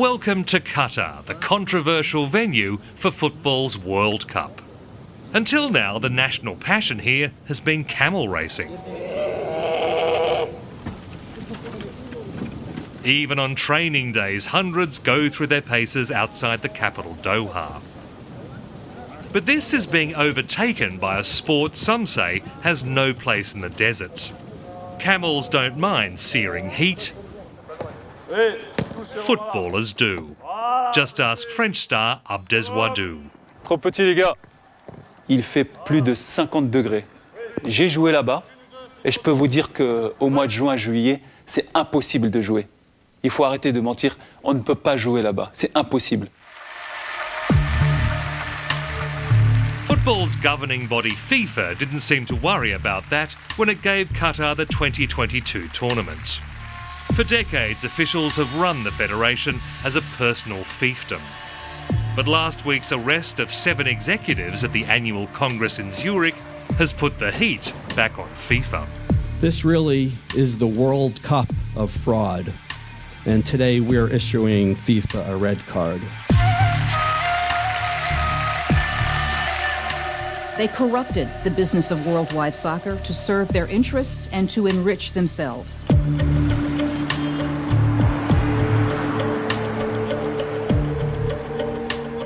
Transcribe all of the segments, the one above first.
Welcome to Qatar, the controversial venue for football's World Cup. Until now, the national passion here has been camel racing. Even on training days, hundreds go through their paces outside the capital, Doha. But this is being overtaken by a sport some say has no place in the desert. Camels don't mind searing heat. Footballers do. Just ask French star Abdeswadou. Trop petit les gars. Il fait plus de 50 degrés. J'ai joué là-bas et je peux vous dire qu'au mois de juin, juillet, c'est impossible de jouer. Il faut arrêter de mentir, on ne peut pas jouer là-bas, c'est impossible. Football's governing body FIFA didn't seem to worry about that when it gave Qatar the 2022 tournament. For decades, officials have run the federation as a personal fiefdom. But last week's arrest of 7 executives at the annual Congress in Zurich has put the heat back on FIFA. This really is the World Cup of fraud, and today we're issuing FIFA a red card. They corrupted the business of worldwide soccer to serve their interests and to enrich themselves.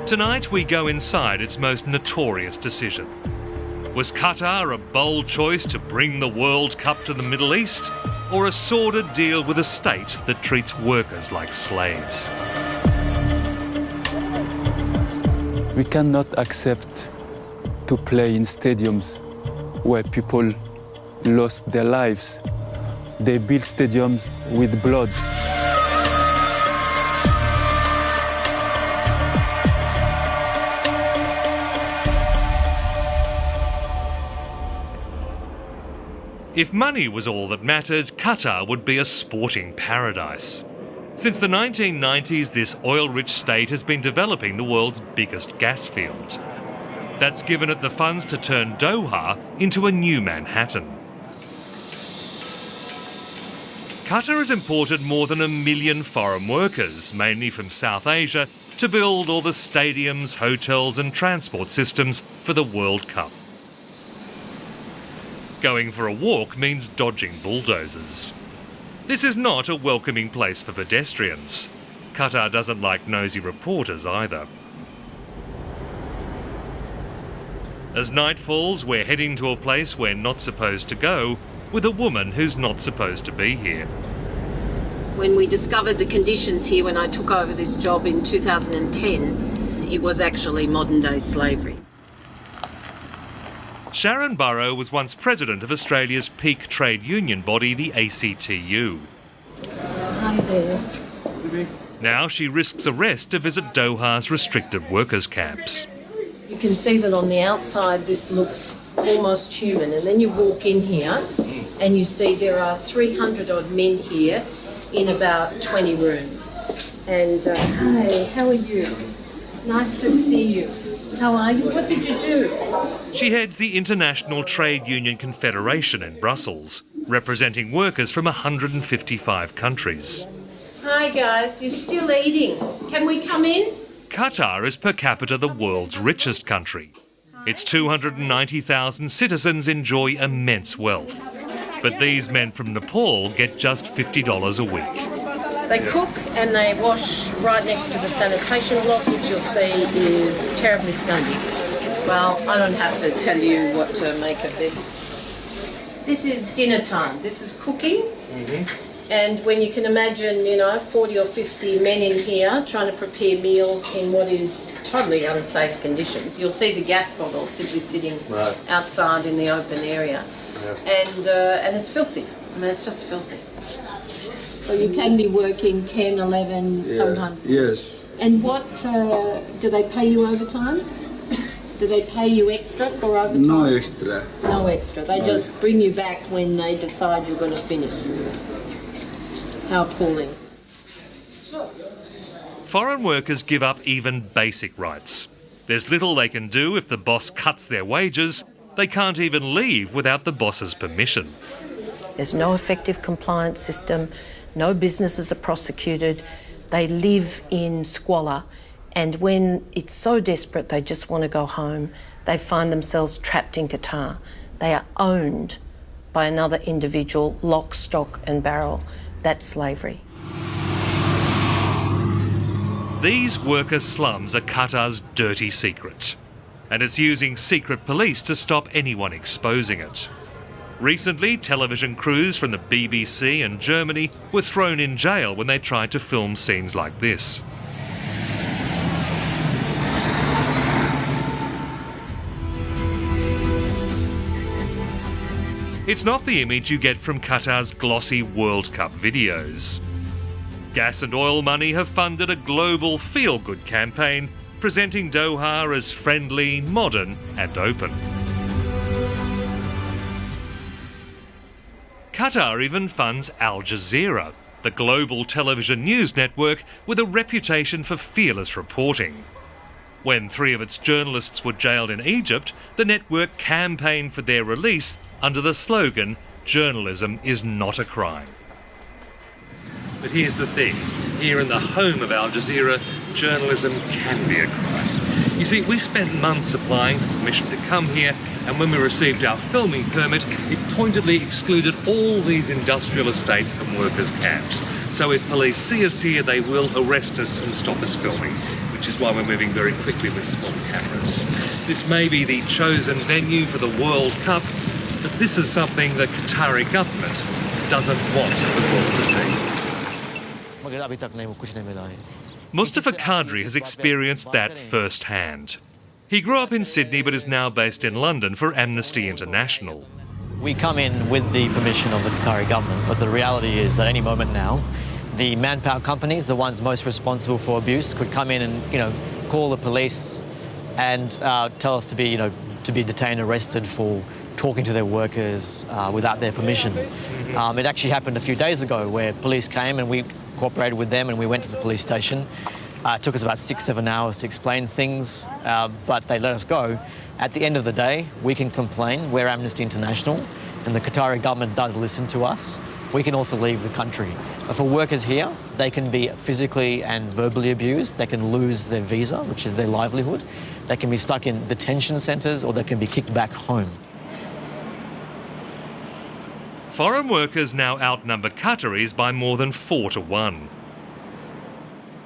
Tonight we go inside its most notorious decision. Was Qatar a bold choice to bring the World Cup to the Middle East, or a sordid deal with a state that treats workers like slaves? We cannot accept to play in stadiums where people lost their lives. They built stadiums with blood. If money was all that mattered, Qatar would be a sporting paradise. Since the 1990s, this oil-rich state has been developing the world's biggest gas field. That's given it the funds to turn Doha into a new Manhattan. Qatar has imported more than 1 million foreign workers, mainly from South Asia, to build all the stadiums, hotels and transport systems for the World Cup. Going for a walk means dodging bulldozers. This is not a welcoming place for pedestrians. Qatar doesn't like nosy reporters either. As night falls, we're heading to a place we're not supposed to go, with a woman who's not supposed to be here. When we discovered the conditions here when I took over this job in 2010, it was actually modern-day slavery. Sharon Burrow was once president of Australia's peak trade union body, the ACTU. Hi there. Now she risks arrest to visit Doha's restricted workers' camps. You can see that on the outside this looks almost human, and then you walk in here and you see there are 300 odd men here in about 20 rooms. And hi, how are you? Nice to see you. How are you? What did you do? She heads the International Trade Union Confederation in Brussels, representing workers from 155 countries. Hi guys, you're still eating. Can we come in? Qatar is per capita the world's richest country. Its 290,000 citizens enjoy immense wealth. But these men from Nepal get just $50 a week. They cook and they wash right next to the sanitation block, which you'll see is terribly scungy. Well, I don't have to tell you what to make of this. This is dinner time. This is cooking. And when you can imagine, 40 or 50 men in here trying to prepare meals in what is totally unsafe conditions. You'll see the gas bottles simply sitting outside in the open area. And it's filthy. I mean, it's just filthy. So you can be working 10, 11, sometimes. Yes. And what, do they pay you overtime? Do they pay you extra for overtime? No extra. No extra. They just bring you back when they decide you're going to finish. How appalling. Foreign workers give up even basic rights. There's little they can do if the boss cuts their wages. They can't even leave without the boss's permission. There's no effective compliance system. No businesses are prosecuted. They live in squalor, and when it's so desperate they just want to go home, they find themselves trapped in Qatar. They are owned by another individual, lock, stock and barrel. That's slavery. These worker slums are Qatar's dirty secret, and it's using secret police to stop anyone exposing it. Recently, television crews from the BBC and Germany were thrown in jail when they tried to film scenes like this. It's not the image you get from Qatar's glossy World Cup videos. Gas and oil money have funded a global feel-good campaign, presenting Doha as friendly, modern and open. Qatar even funds Al Jazeera, the global television news network with a reputation for fearless reporting. When 3 of its journalists were jailed in Egypt, the network campaigned for their release under the slogan, "Journalism is not a crime." But here's the thing, here in the home of Al Jazeera, journalism can be a crime. You see, we spent months applying for permission to come here, and when we received our filming permit, it pointedly excluded all these industrial estates and workers' camps. So if police see us here, they will arrest us and stop us filming, which is why we're moving very quickly with small cameras. This may be the chosen venue for the World Cup, but this is something the Qatari government doesn't want the world to see. Mustafa Qadri has experienced that firsthand. He grew up in Sydney but is now based in London for Amnesty International. We come in with the permission of the Qatari government, but the reality is that any moment now, the manpower companies, the ones most responsible for abuse, could come in and, call the police and tell us to be, to be detained, arrested for talking to their workers without their permission. It actually happened a few days ago where police came and we cooperated with them and we went to the police station. It took us about 6-7 hours to explain things, but they let us go. At the end of the day, we can complain. We're Amnesty International, and the Qatari government does listen to us. We can also leave the country. For workers here, they can be physically and verbally abused. They can lose their visa, which is their livelihood. They can be stuck in detention centres, or they can be kicked back home. Foreign workers now outnumber Qataris by more than 4 to 1.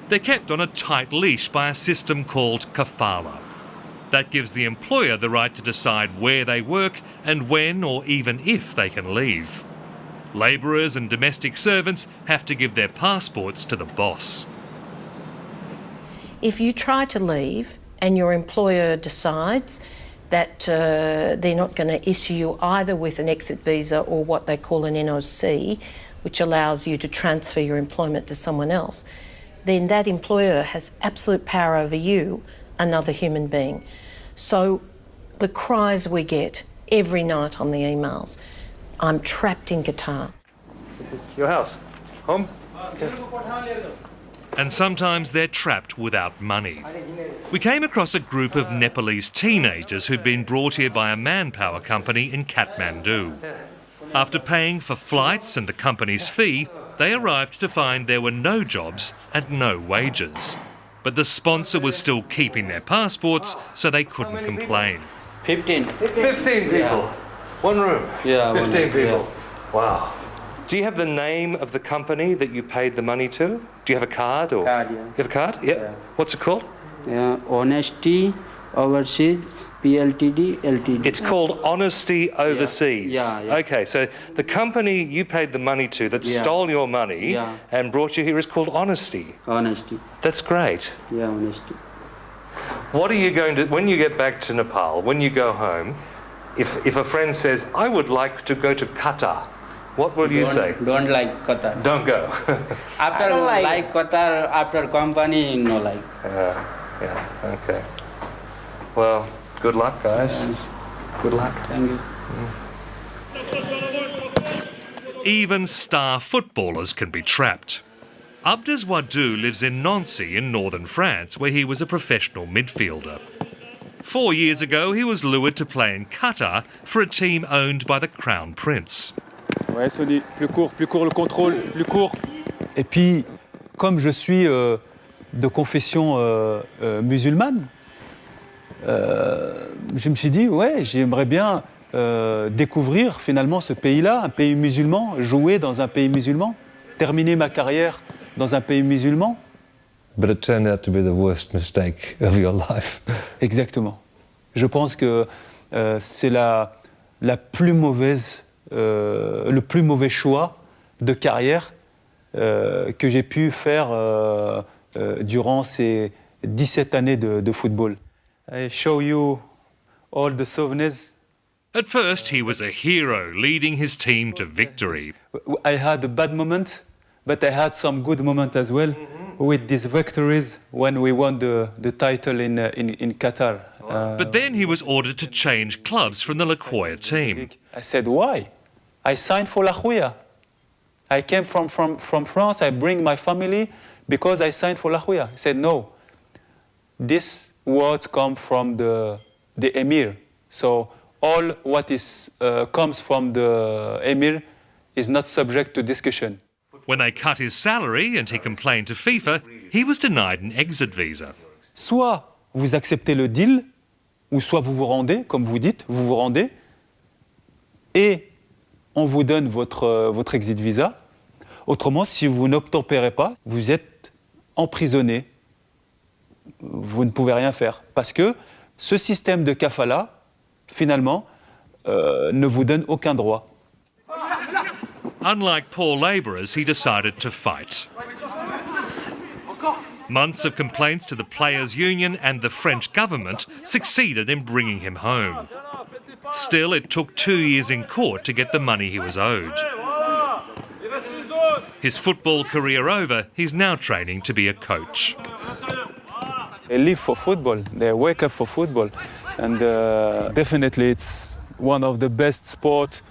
They're kept on a tight leash by a system called kafala. That gives the employer the right to decide where they work and when or even if they can leave. Labourers and domestic servants have to give their passports to the boss. If you try to leave and your employer decides that they're not going to issue you either with an exit visa or what they call an NOC, which allows you to transfer your employment to someone else, then that employer has absolute power over you, another human being. So the cries we get every night on the emails, I'm trapped in Qatar. This is your house? Home? Yes. And sometimes they're trapped without money. We came across a group of Nepalese teenagers who'd been brought here by a manpower company in Kathmandu. After paying for flights and the company's fee, they arrived to find there were no jobs and no wages. But the sponsor was still keeping their passports, so they couldn't complain. 15. 15 people? Yeah. One room? Yeah. 15 people? Yeah. Wow. Do you have the name of the company that you paid the money to? Do you have a card? Or Card, yeah. You have a card? Yeah. What's it called? Honesty Overseas PLTD LTD. It's called Honesty Overseas. Yeah. Okay, so the company you paid the money to that stole your money and brought you here is called Honesty. Honesty. That's great. Yeah, honesty. What are you going to, when you get back to Nepal, when you go home, if a friend says, I would like to go to Qatar, what will you say? Don't like Qatar. Don't go. After like Qatar, after company, no like. Yeah, okay. Well, good luck, guys. Good luck. Thank you. Even star footballers can be trapped. Abdes Wadou lives in Nancy in northern France, where he was a professional midfielder. 4 years ago, he was lured to play in Qatar for a team owned by the Crown Prince. Ouais, Sony, plus court le contrôle, plus court. Et puis, comme je suis de confession musulmane, je me suis dit, ouais, j'aimerais bien découvrir finalement ce pays-là, un pays musulman, jouer dans un pays musulman, terminer ma carrière dans un pays musulman. But it turned out to be the worst mistake of your life. Exactement. Je pense que c'est la plus mauvaise, le plus mauvais choix de carrière que j'ai pu faire durant ces 17 années de football. I show you all the souvenirs. At first, he was a hero, leading his team to victory. I had a bad moment, but I had some good moments as well with these victories when we won the title in Qatar. But then he was ordered to change clubs from the La Jolla team. I said, why? I signed for La Jolla. I came from France, I bring my family because I signed for La Jolla. He said, no, these words come from the Emir. So all what comes from the Emir is not subject to discussion. When they cut his salary and he complained to FIFA, he was denied an exit visa. Soit vous acceptez le deal, ou soit vous vous rendez, comme vous dites, vous vous rendez, et on vous donne votre exit visa. Autrement, si vous n'obtempérez pas, vous êtes emprisonné. Vous ne pouvez rien faire. Parce que ce système de kafala, finalement, ne vous donne aucun droit. Unlike poor labourers, he decided to fight. Months of complaints to the Players' Union and the French government succeeded in bringing him home. Still, it took 2 years in court to get the money he was owed. His football career over, he's now training to be a coach. They live for football, they wake up for football, and definitely it's one of the best sports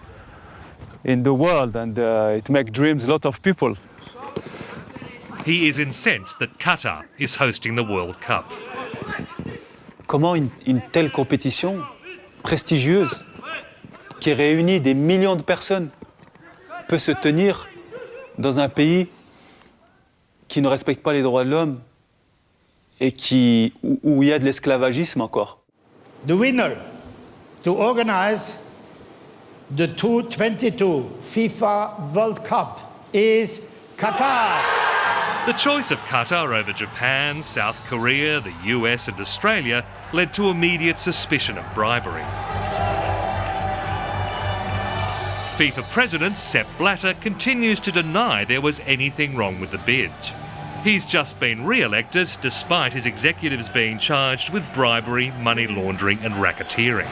in the world, and it makes dreams a lot of people. He is incensed that Qatar is hosting the World Cup. Comment une telle compétition prestigieuse, qui réunit des millions de personnes, peut se tenir dans un pays qui ne respecte pas les droits de l'homme et où il y a de l'esclavagisme encore? The winner to organize the 2022 FIFA World Cup is Qatar. The choice of Qatar over Japan, South Korea, the US and Australia led to immediate suspicion of bribery. FIFA President Sepp Blatter continues to deny there was anything wrong with the bid. He's just been re-elected despite his executives being charged with bribery, money laundering and racketeering.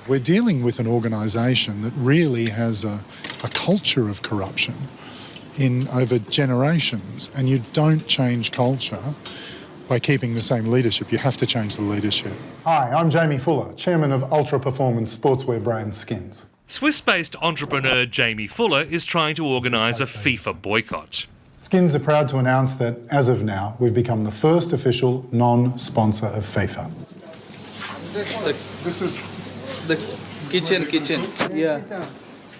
We're dealing with an organisation that really has a culture of corruption over generations, and you don't change culture by keeping the same leadership. You have to change the leadership. Hi, I'm Jamie Fuller, chairman of ultra-performance sportswear brand Skins. Swiss-based entrepreneur Jamie Fuller is trying to organise a FIFA boycott. Skins are proud to announce that, as of now, we've become the first official non-sponsor of FIFA. This is the kitchen. Yeah.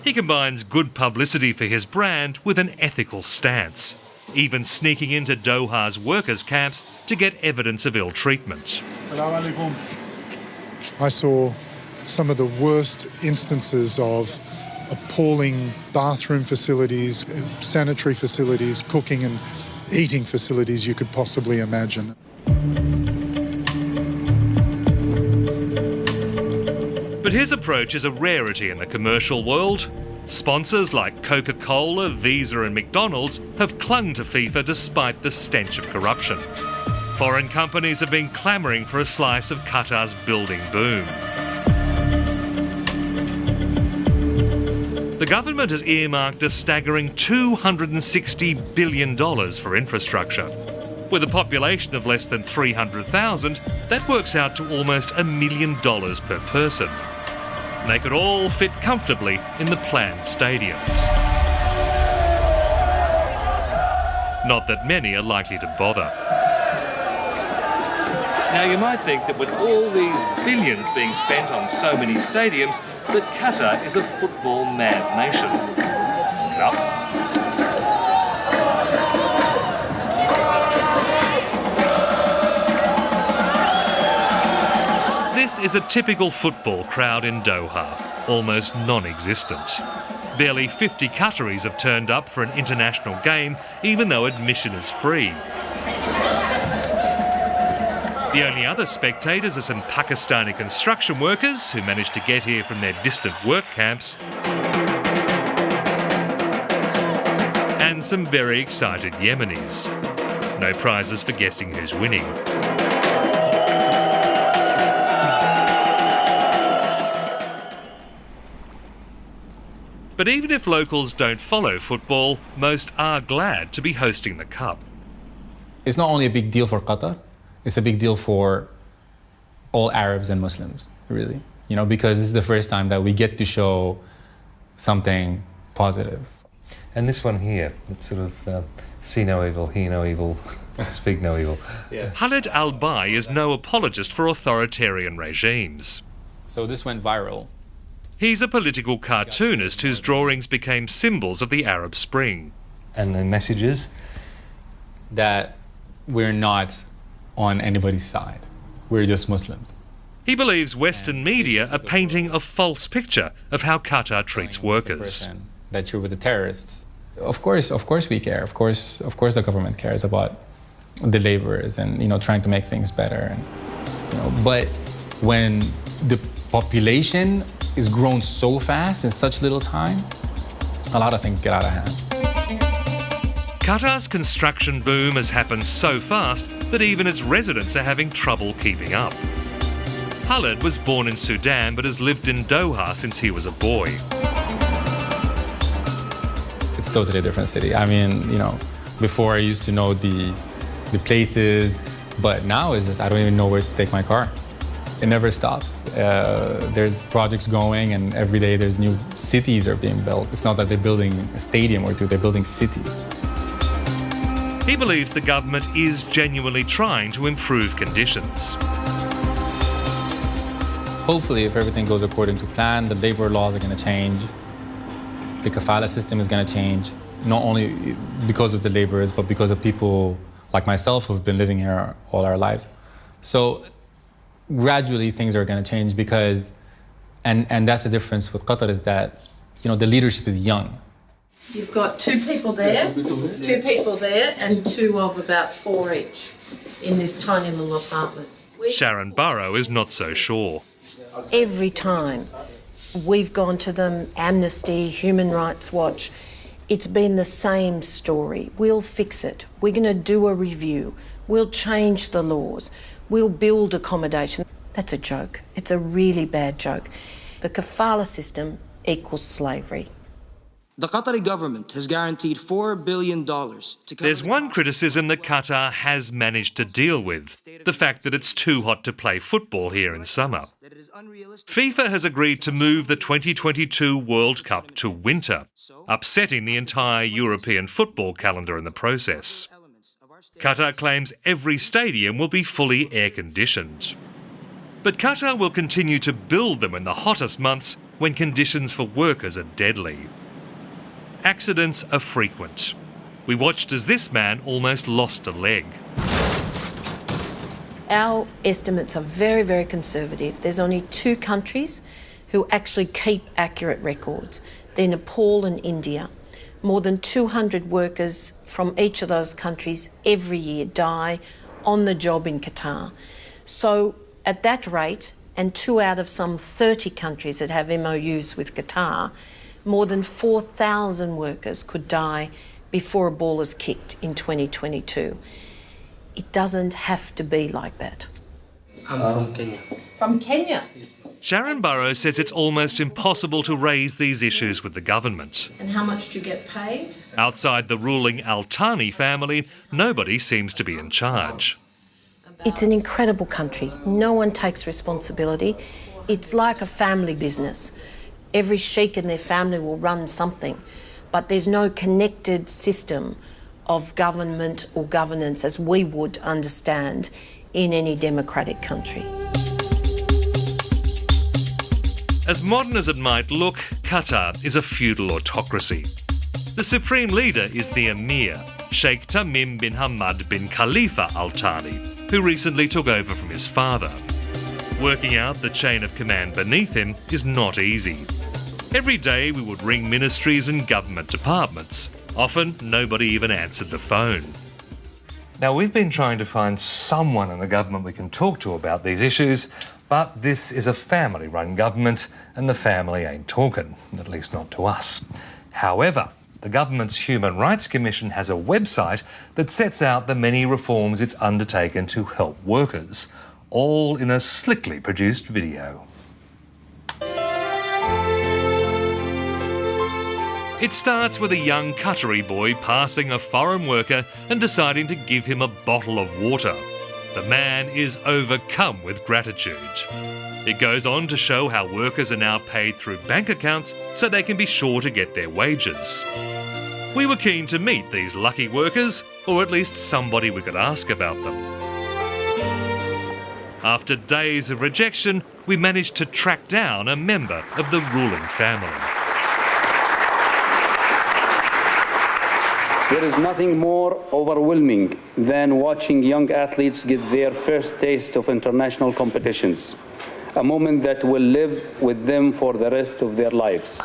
He combines good publicity for his brand with an ethical stance, even sneaking into Doha's workers' camps to get evidence of ill treatment. I saw some of the worst instances of appalling bathroom facilities, sanitary facilities, cooking and eating facilities you could possibly imagine. But his approach is a rarity in the commercial world. Sponsors like Coca-Cola, Visa and McDonald's have clung to FIFA despite the stench of corruption. Foreign companies have been clamouring for a slice of Qatar's building boom. The government has earmarked a staggering $260 billion for infrastructure. With a population of less than 300,000, that works out to almost $1 million per person. They could all fit comfortably in the planned stadiums. Not that many are likely to bother. Now, you might think that with all these billions being spent on so many stadiums, that Qatar is a football-mad nation. No. This is a typical football crowd in Doha, almost non-existent. Barely 50 Qataris have turned up for an international game, even though admission is free. The only other spectators are some Pakistani construction workers who managed to get here from their distant work camps, and some very excited Yemenis. No prizes for guessing who's winning. But even if locals don't follow football, most are glad to be hosting the Cup. It's not only a big deal for Qatar, it's a big deal for all Arabs and Muslims, really. You know, because this is the first time that we get to show something positive. And this one here, it's sort of see no evil, hear no evil, speak no evil. Yeah. Khaled Al-Bay is no apologist for authoritarian regimes. So this went viral. He's a political cartoonist whose drawings became symbols of the Arab Spring. And the messages? That we're not on anybody's side. We're just Muslims. He believes Western media are painting a false picture of how Qatar treats workers. That you're with the terrorists. Of course we care. Of course the government cares about the laborers and, you know, trying to make things better. And, you know, but when the population is grown so fast in such little time, a lot of things get out of hand. Qatar's construction boom has happened so fast that even its residents are having trouble keeping up. Khaled was born in Sudan but has lived in Doha since he was a boy. It's a totally different city. I mean, you know, before I used to know the places, but now it's just I don't even know where to take my car. It never stops. There's projects going, and every day there's new cities are being built. It's not that they're building a stadium or two, they're building cities. He believes the government is genuinely trying to improve conditions. Hopefully, if everything goes according to plan, the labor laws are going to change. The kafala system is going to change, not only because of the laborers, but because of people like myself who've been living here all our lives. So gradually things are going to change because, and that's the difference with Qatar, is that, you know, the leadership is young. You've got two people there, and two of about 4 each in this tiny little apartment. Sharon Burrow is not so sure. Every time we've gone to them, Amnesty, Human Rights Watch, it's been the same story. We'll fix it. We're going to do a review. We'll change the laws. We'll build accommodation. That's a joke. It's a really bad joke. The kafala system equals slavery. The Qatari government has guaranteed $4 billion to cover. There's one criticism that Qatar has managed to deal with, the fact that it's too hot to play football here in summer. FIFA has agreed to move the 2022 World Cup to winter, upsetting the entire European football calendar in the process. Qatar claims every stadium will be fully air-conditioned. But Qatar will continue to build them in the hottest months when conditions for workers are deadly. Accidents are frequent. We watched as this man almost lost a leg. Our estimates are very, very conservative. There's only 2 countries who actually keep accurate records. They're Nepal and India. More than 200 workers from each of those countries every year die on the job in Qatar. So at that rate, and 2 out of some 30 countries that have MOUs with Qatar, more than 4,000 workers could die before a ball is kicked in 2022. It doesn't have to be like that. I'm from Kenya. From Kenya? Sharon Burrow says it's almost impossible to raise these issues with the government. And how much do you get paid? Outside the ruling Al-Thani family, nobody seems to be in charge. It's an incredible country. No one takes responsibility. It's like a family business. Every sheikh in their family will run something, but there's no connected system of government or governance as we would understand in any democratic country. As modern as it might look, Qatar is a feudal autocracy. The supreme leader is the Emir, Sheikh Tamim bin Hamad bin Khalifa Al Thani, who recently took over from his father. Working out the chain of command beneath him is not easy. Every day we would ring ministries and government departments. Often nobody even answered the phone. Now, we've been trying to find someone in the government we can talk to about these issues, but this is a family-run government and the family ain't talking, at least not to us. However, the government's Human Rights Commission has a website that sets out the many reforms it's undertaken to help workers, all in a slickly produced video. It starts with a young Qatari boy passing a foreign worker and deciding to give him a bottle of water. The man is overcome with gratitude. It goes on to show how workers are now paid through bank accounts so they can be sure to get their wages. We were keen to meet these lucky workers, or at least somebody we could ask about them. After days of rejection, we managed to track down a member of the ruling family. There is nothing more overwhelming than watching young athletes get their first taste of international competitions, a moment that will live with them for the rest of their lives.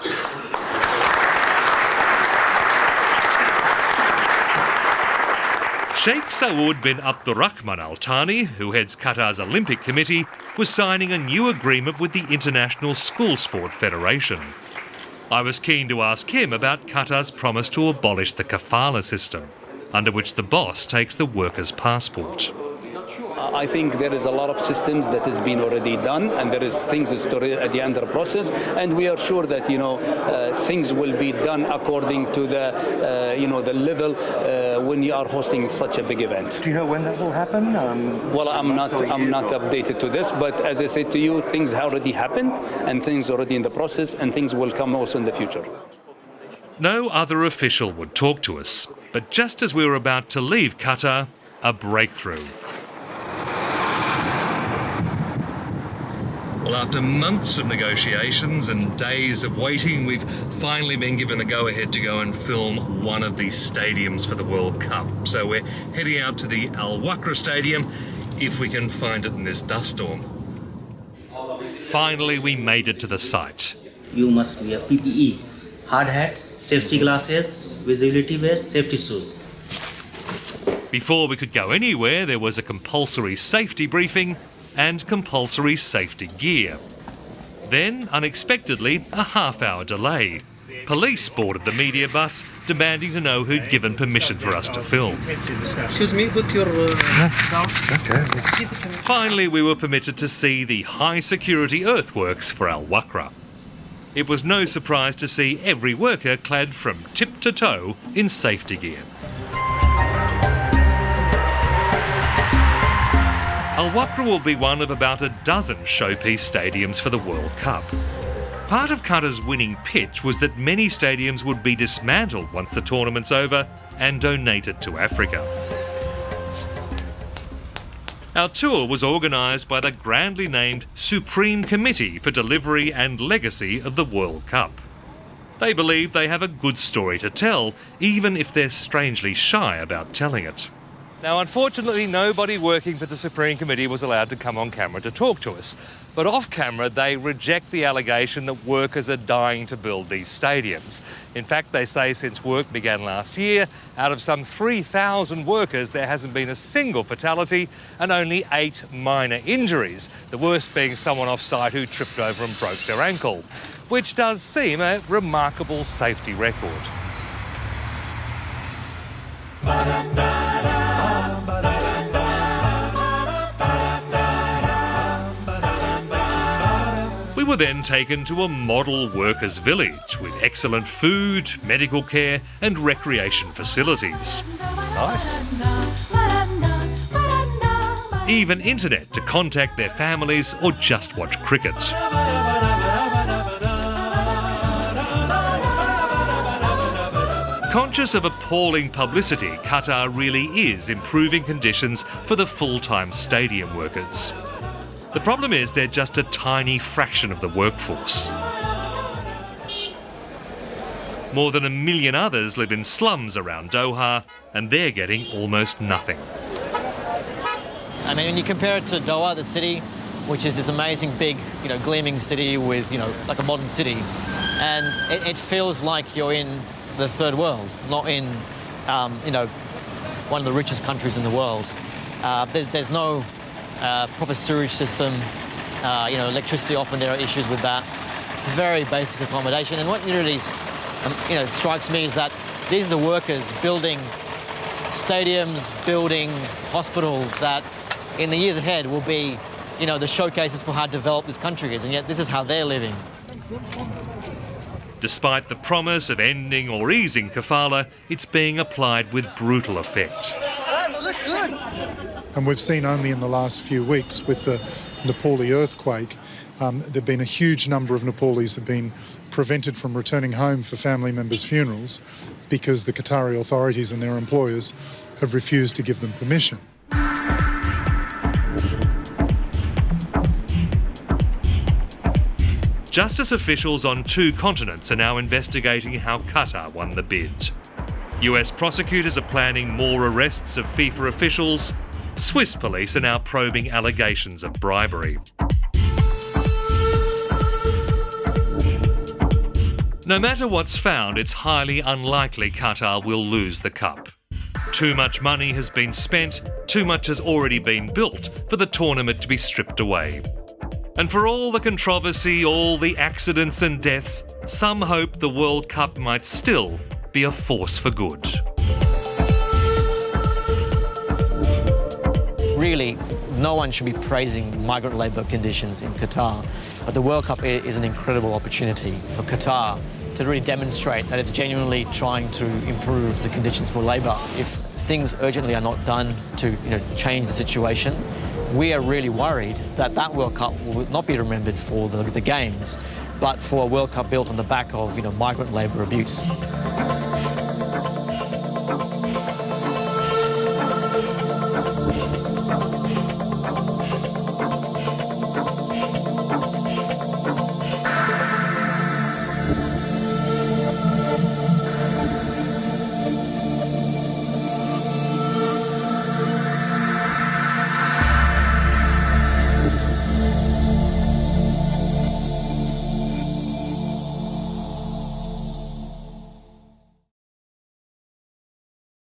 Sheikh Saud bin Abdurrahman Al Thani, who heads Qatar's Olympic Committee, was signing a new agreement with the International School Sport Federation. I was keen to ask him about Qatar's promise to abolish the kafala system, under which the boss takes the worker's passport. I think there is a lot of systems that has been already done, and there is things that's already at the under process, and we are sure that things will be done according to the the level when you are hosting such a big event. Do you know when that will happen? Well, I'm not updated to this, but as I said to you, things already happened, and things already in the process, and things will come also in the future. No other official would talk to us, but just as we were about to leave Qatar, a breakthrough. Well, after months of negotiations and days of waiting, we've finally been given the go-ahead to go and film one of these stadiums for the World Cup. So we're heading out to the Al Wakra Stadium, if we can find it in this dust storm. Finally, we made it to the site. You must wear PPE, hard hat, safety glasses, visibility vest, safety shoes. Before we could go anywhere, there was a compulsory safety briefing and compulsory safety gear. Then, unexpectedly, a half-hour delay. Police boarded the media bus, demanding to know who'd given permission for us to film. Excuse me, put your down. Finally, we were permitted to see the high-security earthworks for Al Wakra. It was no surprise to see every worker clad from tip to toe in safety gear. Al Wakra will be one of about a dozen showpiece stadiums for the World Cup. Part of Qatar's winning pitch was that many stadiums would be dismantled once the tournament's over and donated to Africa. Our tour was organised by the grandly named Supreme Committee for Delivery and Legacy of the World Cup. They believe they have a good story to tell, even if they're strangely shy about telling it. Now, unfortunately, nobody working for the Supreme Committee was allowed to come on camera to talk to us. But off camera, they reject the allegation that workers are dying to build these stadiums. In fact, they say since work began last year, out of some 3,000 workers, there hasn't been a single fatality and only 8 minor injuries, the worst being someone off-site who tripped over and broke their ankle, which does seem a remarkable safety record. We were then taken to a model workers' village with excellent food, medical care and recreation facilities. Nice. Even internet to contact their families or just watch cricket. Conscious of appalling publicity, Qatar really is improving conditions for the full-time stadium workers. The problem is they're just a tiny fraction of the workforce. More than 1 million others live in slums around Doha, and they're getting almost nothing. I mean, when you compare it to Doha, the city, which is this amazing big, gleaming city with, like a modern city. And it feels like you're in the third world, not in, one of the richest countries in the world. There's no proper sewage system, electricity, often there are issues with that. It's a very basic accommodation. And what really strikes me is that these are the workers building stadiums, buildings, hospitals that in the years ahead will be, the showcases for how developed this country is, and yet this is how they're living. Despite the promise of ending or easing kafala, it's being applied with brutal effect. Looks good. And we've seen only in the last few weeks with the Nepali earthquake, there have been a huge number of Nepalis have been prevented from returning home for family members' funerals because the Qatari authorities and their employers have refused to give them permission. Justice officials on 2 continents are now investigating how Qatar won the bid. US prosecutors are planning more arrests of FIFA officials. Swiss police are now probing allegations of bribery. No matter what's found, it's highly unlikely Qatar will lose the cup. Too much money has been spent, too much has already been built for the tournament to be stripped away. And for all the controversy, all the accidents and deaths, some hope the World Cup might still be a force for good. Really, no one should be praising migrant labour conditions in Qatar, but the World Cup is an incredible opportunity for Qatar to really demonstrate that it's genuinely trying to improve the conditions for labour. If things urgently are not done to change the situation, we are really worried that that World Cup will not be remembered for the Games, but for a World Cup built on the back of migrant labour abuse.